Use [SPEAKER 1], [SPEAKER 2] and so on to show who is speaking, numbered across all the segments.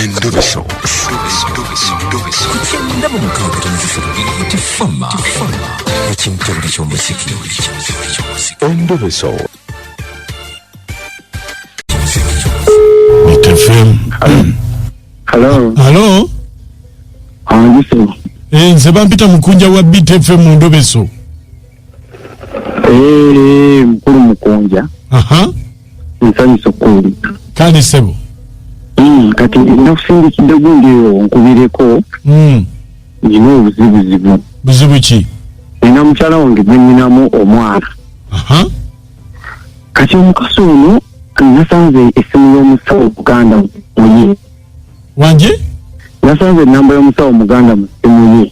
[SPEAKER 1] Endobeso. Kugenda mu mukaaga tifama ekintu eky'omuziki. Endobeso. BTFM. Hello. Nze bampita mukunja wa BTFM mu Ndobeso.
[SPEAKER 2] Mkulu Mukunja. Nsani sokuli.
[SPEAKER 1] Kani sebo.
[SPEAKER 2] Kati nakusindi kidogo ndio nkubireko. Nino obuzibu.
[SPEAKER 1] Buzibu ki?
[SPEAKER 2] Nina mukyala wange gweninamu omwana. Kati omukazi ono nasanze essimu y'omusawo Buganda muye.
[SPEAKER 1] Wanje?
[SPEAKER 2] Nasanze namba y'omusawo Muganda mu ssimu ye.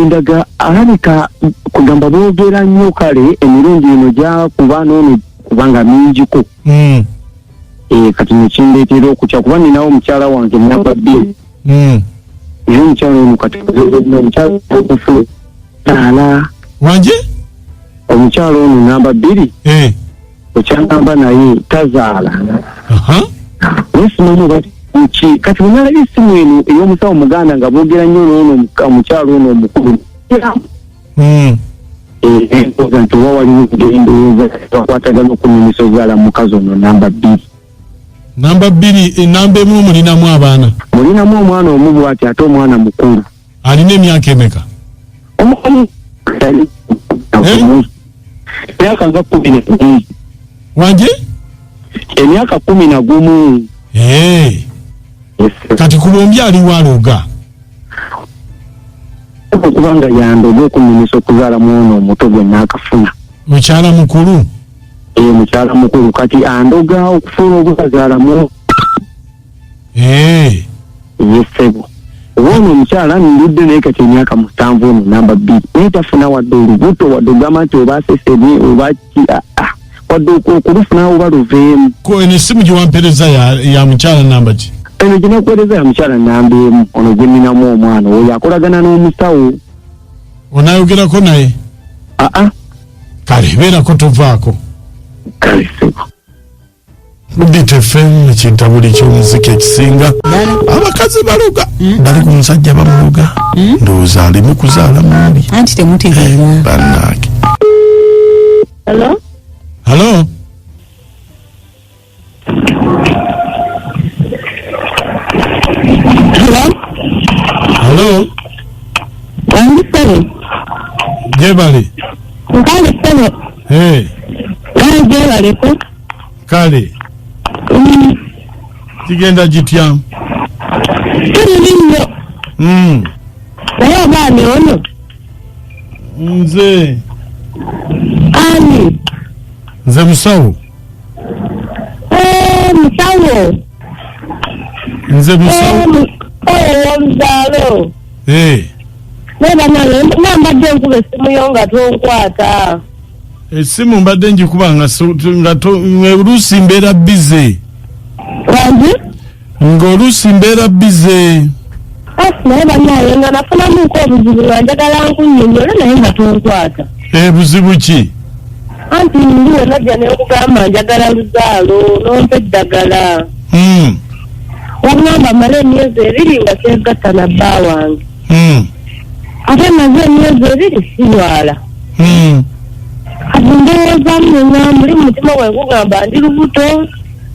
[SPEAKER 2] Ndaga alabika kugamba boogera nnyo kale emirundi eno gyakuba n'ono kubanga mingiko. Kati nekindeetera okutya kuba ninawo mukyala wange namba bbiri. Era omukyala ono kati omukyala okufu taala.
[SPEAKER 1] Wanje?
[SPEAKER 2] Omukyala ono namba bbiri. Okyagamba naye tazaala. Nesimamu kati bwenalaba essimu eno ey'omusawo Muganda nga boogera nnyo n'ono omukyala ono omukulu. Enkoza nti oba waliwo endowooza bakwatagana okunyumisa ozaala mukazi ono namba bbiri.
[SPEAKER 1] Namba bbiri, namba emu mulinamu abaana?
[SPEAKER 2] Mulinamu omwana omu bw'ati ate omwana mukulu.
[SPEAKER 1] Alina emyaka emeka?
[SPEAKER 2] Emyaka nga 11.
[SPEAKER 1] Wanje?
[SPEAKER 2] Emyaka 11.
[SPEAKER 1] Kati ku bombi aliwo aloga?
[SPEAKER 2] Kubanga yandoga okunyumisa okuzaala mwana omuto gwe naakafuna.
[SPEAKER 1] Mukyala mukulu?
[SPEAKER 2] Mukyala mukulu kati andoga okufuna obukazaala mu. Yesebo. Ono omukyala ndudde naye kati emyaka 7 ono namba 2. Naye tafuna wadde olubuto wadde ogamba nti oba asesebye oba wadde okulufuna oba luveemu.
[SPEAKER 1] Ko essimu gye wampereza ya mukyala namba ki?
[SPEAKER 2] Eno gye nakuweereza ya mukyala namba emu ono gwe nninamu omwana oyo akolagana n'omusawo.
[SPEAKER 1] Onaayogerako naye? Kale beerako tovaako.
[SPEAKER 2] Kale sebo.
[SPEAKER 1] BTFM ekintabuli ky'omuziki ekisinga abakazi baloga bali ku musajja bamuloga ndowooza alimu kuzaala muli
[SPEAKER 3] anti temutegeera
[SPEAKER 1] bannange.
[SPEAKER 3] Hello? Wandisebe?
[SPEAKER 1] Jebale?
[SPEAKER 3] Nkale sebe? Kale jebaleko?
[SPEAKER 1] Kale? Kigenda gitya?
[SPEAKER 3] Tuli nnyo. Naye obaani ono?
[SPEAKER 1] Nze.
[SPEAKER 3] Ani?
[SPEAKER 1] Nze musawo.
[SPEAKER 3] Musawo.
[SPEAKER 1] Nze musawo.
[SPEAKER 3] Omuzaalo. Nambadde nkuba essimu yo nga tonkwata.
[SPEAKER 1] Essimu mbadde njikuba nga oluusi mbeera bize.
[SPEAKER 3] Wanji?
[SPEAKER 1] Ng'oluusi mbeera bize.
[SPEAKER 3] Naye bannaaye nga nafunamuko obuzibu nga njagala nkunnyonnyole naye nga tonkwata.
[SPEAKER 1] Buzibu ki?
[SPEAKER 3] Anti ndiwe najja n'okugamba njagala luzaalo n'ompa eddagala. Wagamba mala emyezi 2 nga seegatta na bba wange. Ate maze emyezi 2 sirwala. Kati ndowoozamu ne ngamba muli mu mutima gwe gugamba ndi lubuto.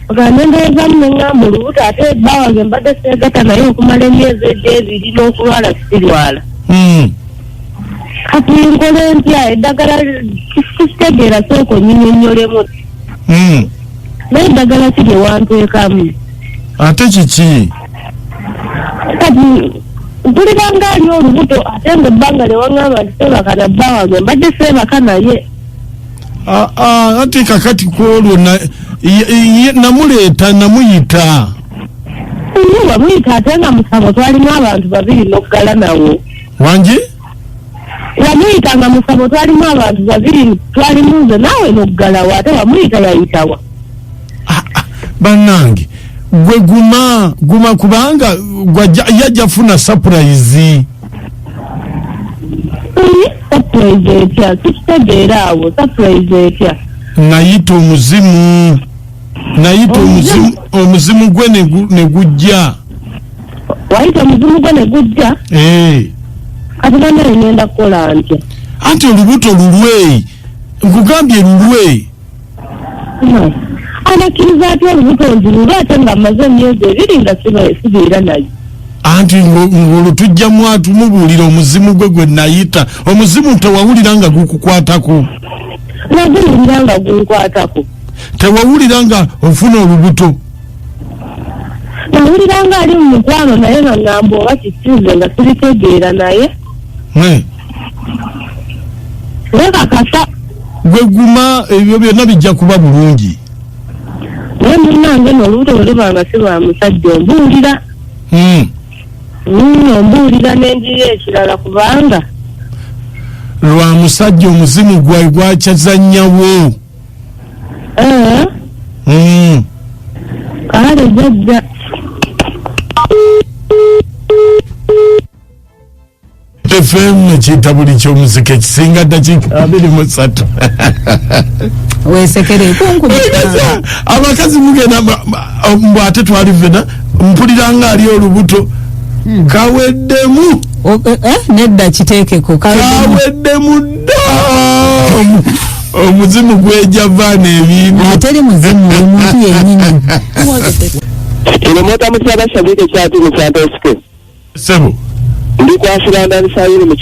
[SPEAKER 3] Ogande ndowoozamu ne ngamba olubuto ate bba wange mbadde seegatta naye okumala emyezi 2 n'okulwala sirwala. Kati nkole ntya eddagala kisitegeera sooka onnyinyonnyolemu. Naye eddagala ki lye wanteekamu?
[SPEAKER 1] Ate kiki?
[SPEAKER 3] Kati mpulira ali olubuto ate nga ebbanga lye waŋŋamba nti seebaka na bba wange mbadde seebaka naye.
[SPEAKER 1] Ate kakati kwolwo namuleeta namuyita.
[SPEAKER 3] Wamuyita ate nga musabo twalimu abantu 2 n'oggala nawo.
[SPEAKER 1] Wanje? Wamuyita
[SPEAKER 3] nga musabo twalimu abantu 2 twalimu nze naawe n'oggalawo ate wamuyita yayitawa.
[SPEAKER 1] Bannange gwe guma kubanga yajja funa surprise.
[SPEAKER 3] Surprise etya? Tukitegeera awo surprise etya?
[SPEAKER 1] Nayita omuzimu. nayita omuzimu gwe ne gujja.
[SPEAKER 3] Wayita omuzimu gwe ne gujja? Kati bana ngenda kukola ntya?
[SPEAKER 1] Anti olubuto lulwe, nkugambye lulwe.
[SPEAKER 3] Anakkiriza atya olubuto nzirulwe ate nga mmaze emyezi 2 nga sibeera naye?
[SPEAKER 1] Anti ng'olutujja mwatu mubuulira omuzimu gwe nayita. Omuzimu tewawulira nga gukukwatako.
[SPEAKER 3] Naguwulira nga gunkwatako.
[SPEAKER 1] Tewawulira nga ofuna olubuto.
[SPEAKER 3] Nawulira nga ali mu mukwano naye nga ngamba oba kisiize nga siritegeera naye. Leka kasa.
[SPEAKER 1] Gwe guma ebyo byonna bijja kuba bulungi.
[SPEAKER 3] Naye munnange n'olubuto bwe luba nga si lwa musajja ombuulira. Ombuulira n'enjiri ekirala kubanga
[SPEAKER 1] lwa musajja omuzimu gwayi gwakyazannyawo.
[SPEAKER 3] Kale jjajja.
[SPEAKER 1] FM ekiyita buli ky'omuzika ekisinga ddakiika 23.
[SPEAKER 4] Weesekere
[SPEAKER 1] abakazi mugenda mbu ate twalivena mpulira nga ali olubuto kaweddemu.
[SPEAKER 4] Nedda kiteekeko
[SPEAKER 1] kaweddemu dda. Omuzimu gweja vaana ebintu
[SPEAKER 4] ateri muzimu omuntu yennyini.
[SPEAKER 2] Ino mota musaba shabike kyatu mu Santoske.
[SPEAKER 1] Sebo.
[SPEAKER 2] Ndi kwasira ndani sayiri mu.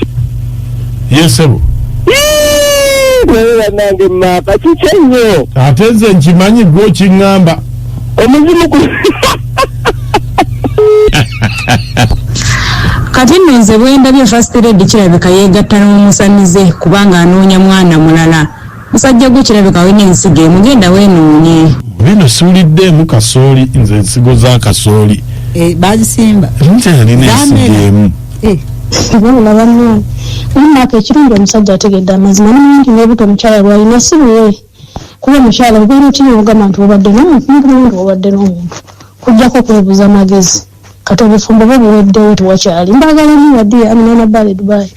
[SPEAKER 1] Yes sebo.
[SPEAKER 2] Wewe nange mapa kichenyo.
[SPEAKER 1] Ate nze nkimanyi gwo kingamba.
[SPEAKER 2] Omuzimu ku.
[SPEAKER 4] Kati nno nze bwendabye First Lady kirabika yeegatta n'omusamize kubanga anoonya mwana mulala. Musajja gwe kirabika wena ensigo emugenda weenoonye.
[SPEAKER 1] Bino siwuliddeemu kasooli nze ensigo za kasooli.
[SPEAKER 4] Bazisimba.
[SPEAKER 1] Nti alina ensigo emu.
[SPEAKER 5] Abana banno umaka ekirungi omusajja ategedde amazima n'omuntu n'obuto omukyala bw'alina si buwe kuba omukyala obeera otyo ogamba nti obadde n'omuntu obadde n'omuntu kujjako kwebuuza amagezi kati obufumbo bwe buweddewo tewakyali mbaagala nnyo wadde Amina Bale Dubai.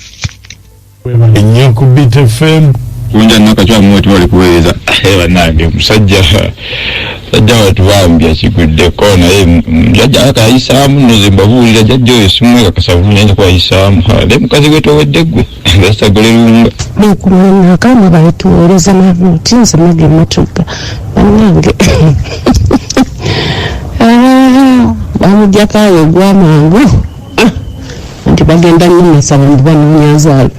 [SPEAKER 1] Ennyo ku Beat FM.
[SPEAKER 6] Kunja nakachwa mwoti wali kuweza bannange musajja watubambya kigudde kona mjajja akayisaamu nozimbabulira jajja oyo simweka kasavunya nja kwayisaamu ne mukazi gwe towedde gwe gasagole lunga
[SPEAKER 5] nekumana kama balituweereza nabuti nze mage matuka bannange bamujjakayo gwamangu nti bagenda nnyo masaba mbu banoonya nzaalo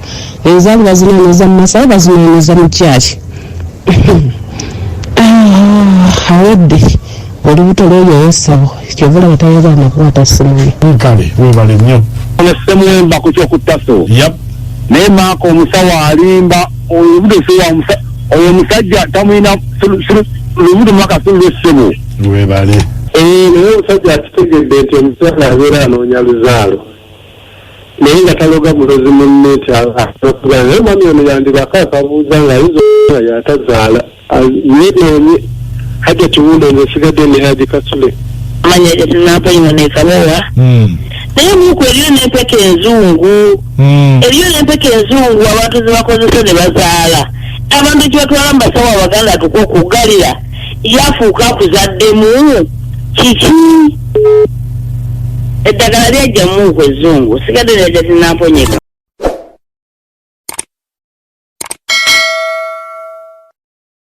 [SPEAKER 5] enzaalo bazinoonyeza mu masaba bazinoonyeza mu kyaki awedde olubuto lw'oyo yesabo kyovula batayagala nakwata simanyi
[SPEAKER 1] kale webale nnyo
[SPEAKER 2] Semwemba ku kyokutaso. Naye maako omusawo alimba olubuto siwa oyo musajja tamwina olubuto mwaka sulu ssebo.
[SPEAKER 1] Webale.
[SPEAKER 2] Naye omusajja akitegedde nti omusawo abeera anoonya luzaalo. Naye nga taloga mulozi munne okugaa naye mwami ono yandibako akabuuza ng'ayinza okuba yatazaala yeenoonye hajja kiwundo ng'esigadde ne Haji Kasule.
[SPEAKER 3] Amanya etinapa ino nekabowa. Naye muku eriyo n'empeke enzungu. Eriyo n'empeke enzungu abantu ze bakozesa ne bazaala. Abantu kye batwala mu basawo Abaganda tuko okugalira yafuuka akuzaddemu kiki. Eddagala lyajja muku ezzungu sigadde lyajja tinaponyeka.